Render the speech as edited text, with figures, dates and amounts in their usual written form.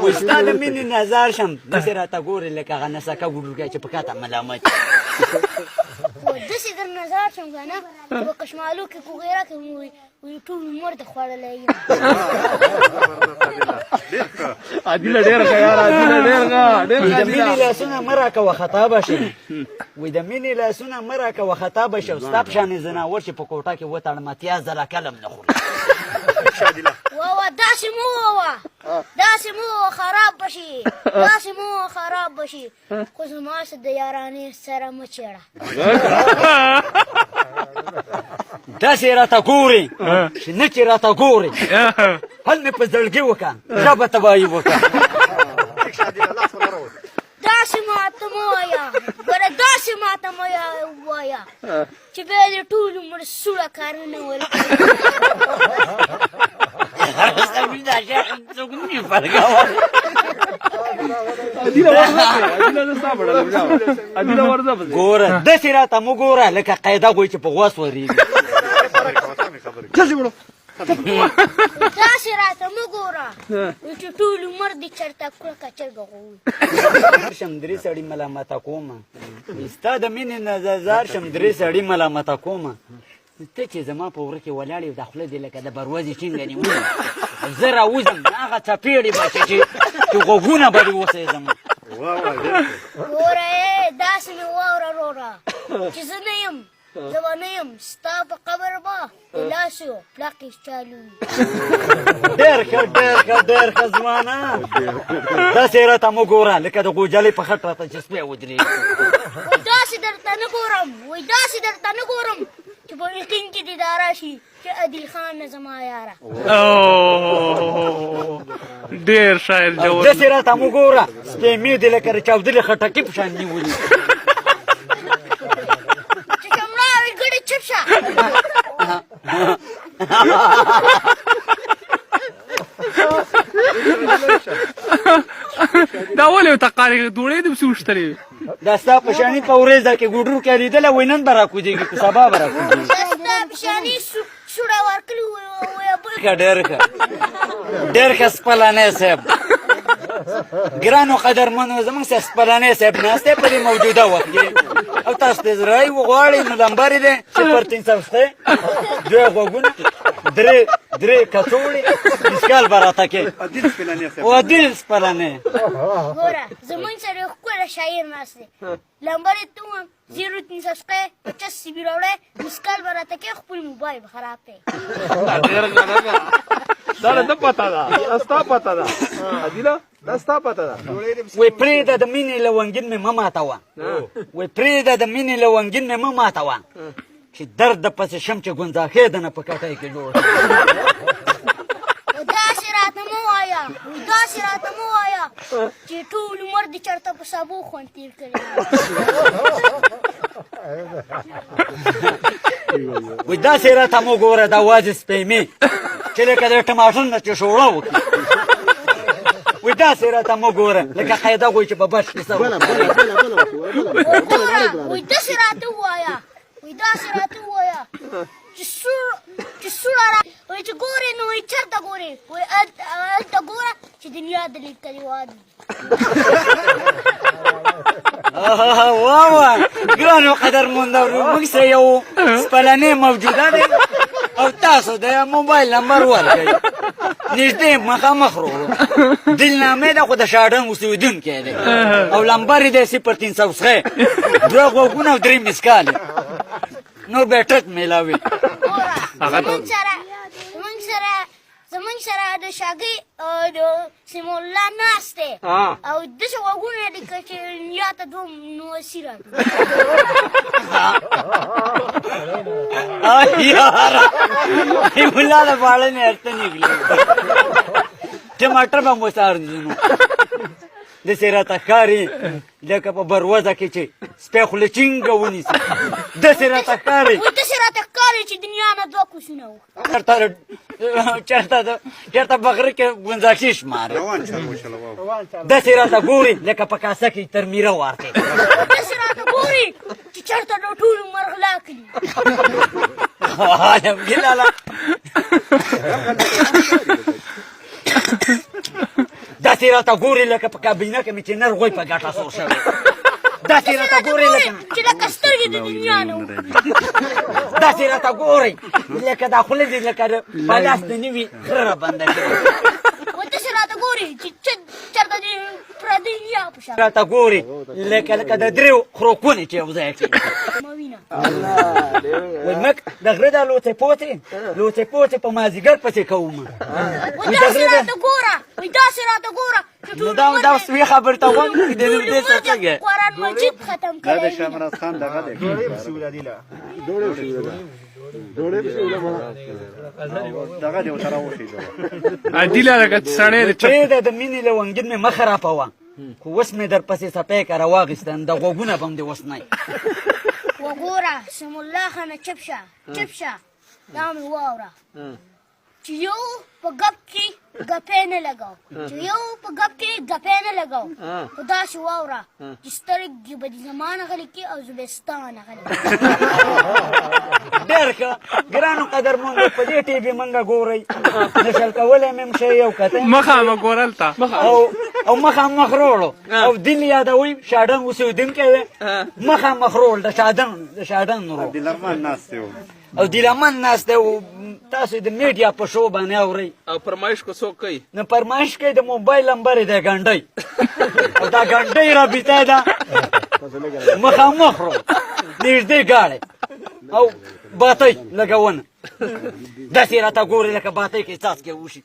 وایي ستا د مینې نظر شم داسې راته ګورې لکه هغه نسکه ګوډوګی چې په کاته ملامت داسې در نظر شم که نه په کشمالو کې کوغیره کې وي ټول عمر د خوړلی یم عادله ډېر ښه یاره عادله ډېر ښه د مینې لاسونه مه راکوه خطا به شي وایي د مینې لاسونه مه راکوه خطا به شي او ستا په شانې زناور چې په کوټه کې وتړم اتیا زره کلم نه خوري ووه داسې مو ووه داسې مو ووه خراب به شي داسې مو ووه خراب به شي خو زما څه د یارانې سره مه چېړه داسې راته ګورې چې نه چې راته ګورې هل مې په زړګي وکړه ژبه تباهي وکړه داسې ماته مه وایه ګوره داسې ماته مه وایه چې بیا دې ټول عمر سوړه کارونه ورکړي ګوره داسې راته مه ګوره لکه قاعده غوی چې په غوس ورېږي داسې راته مه ګوره چې ټول عمر دې چرته کړه کچرګه غوي شم درې سړي ملامته کومه ستا د مینې نظر شم درې سړي ملامته کومه ته چې زما په وره کې ولاړ یو دا خوله دې لکه د بروزې ټینګه نیولې زه راوځم هغه څپېړې به چې غوږونه به دې وسېزم ګوره داسې مې واوره وروره چې زه نه یم زه به نه یم ستا په قبر به لاس یو پلاقې چالو وي ډېر ښه ډېر ښه ډېر ښه ځوانه داسې راته مه ګوره لکه د غوجلې په خټ راته چې سپی ودرېږي وایي داسې درته نه ګورم وایي داسې درته نه ګورم چې په یقین کې دې دا راشي چې عدل خان نه زما یاره ډېر شاعر جواب داسې راته مه ګوره سپی مې دې لکه د چاودلې خټکي په شان نیولي چې چمړاوې ګډې چپ شه دا ولې ورته قارې دوړې دې پسې وشتلې دا ستا په شاني په ورځه کې ګوډر کې لیدله وایي نن به راکوزېږي که سبا به راکوزېږي ستا په شانې سوړه ورکړي ښه ډېر ښه ډېر ښه سپلانی صاحب ګرانو قدرمنو زموږ سه سپلانی صاحب ناست دی په دې موجوده وخت کې او تاسو ته زرای وغواړئ نو نمبر یې دی 03 دوه غوږونه درې کڅوړې مسکال به راته کې عادل سپلانی ګوره زمونږ سره یو ښکلی شاعر ناست دی نمبر یې ته ووایم 03 50 سي بي راوړی مسکال به راته کې خپل موبایل به خراب کړي ډېر ښه دا ده پته ده دا ستا پته ده عادله دا ستا پته ده وایي پرېږده د مینې لونګین مې مه ماتوه وایي پرېږده د مینې لونګین مې مه ماتوه چې درد د پسې شم چې ګونځاخې د نه په کټۍ کې جوړ داسې راته مه وایه داسې راته مه وایه چې ټول عمر دې چېرته په سابو خوند تېر کړی وایي داسې راته مه ګوره دا وازې سپیمې چې لکه د ټماټر نه چې شوړه وکړي وایي داسې راته مه ګوره لکه قاعده غوی چې په بش کې سر وګوره وایي داسې راته ووایه وایي داسې راته ووایه چې سوړه را وایي چې ګورې نو وایي چېرته ګورې وایي هلته ګوره چې دنیا د لیکلیوال وي واه ګرانو قدرمندو موږ سره یو سپلنی موجوده دی او تاسو د موبایل نمبر ورکړئ نږدې مخامخ وروړو دلنامې ده خو د شاډن اوسېدونکی دی او لمبر یې دی 03 دوه غوږونه او درې مسکالې نور به یې ټک میلاوي زمونږ سره د شاګۍ د سیمه الله ناست دی او داسې غوږونه یې لکه چې نیا ته دوه نوسي راکړي یاره ملا د باړنې ارته نکلي ټماټر به مو سهار ځینو داسې راته ښکاري لکه په بروزه کې چې سپی خوله چینګه ونیسي داسې راته ښکاري داسې راته ښکاري چې دنیا نه دوه کوسونه وو چېرته بغره کې ګونځاکي شماري داسې راته ګوري لکه په کاسه کې ترمیره واخلي داسې راته ګوري چې چېرته د ټول عمر غلا کړي الحمدلله داسې راته ګورې لکه په کابینه کې مې چې نر غوی په ګټه سور شوی داسې راته ګورې لکه چې لکه سترګې د دنیا نه وو. داسې راته ګورې لکه دا خوله دې لکه د پلاس د نوي خره رابنده کړې و داسې راته ګورې چې چېرته دې پردی دنیا په شان راته ګورې لکه د درېو خروکونې چې یو ځای کړي مه وینه. وایي مک د غره دا لوڅې پوڅې په مازدیګر پسې کوم و داسې راته ګوره داسې راته ګوره چې نو دا اوس وی خبر ته غوږ د دې څه څنګه قرآن مجید ختم دا د کړی شامراز خان دغه دی دغه دی ورته راوښي عادله لکه سړی د چپ پرېږده د مینې له ونګین مې مخ راپوه خو اوس مې در پسې څپی که راواخېستن د غوږونه به هم دې اوس نه وګوره سم الله خانه چپ شه دا مې واوره چې یو په ګپ کې ګپې نه لګاو خو داسې واوره چې سترګې به دې زما نغلې کړي او زه به یې ستا نغلې ډېر ښه ګرانو قدرمنو په دې ټیبې منګه ګورئ نشل کولی مې هم شی یو کتی مخامه ګورل ته او مخامخ روړو او دل یادوئ شاډن اوسېدونکی دی مخامخ روړ د شاډن رو دلرمان ناست یو او دیلمن ناست دی او تاسو د میډیا په شو باندې اورئ او فرمایش کو څوک کوي نو فرمایش کوي د موبایل نمبر یې دی ګنډۍ او دا ګنډۍ رابطه ده مخامخ رو نږدې ګاړی او باتۍ لګونه داسې راته ګورې لکه باتۍ کې څاڅکې وشي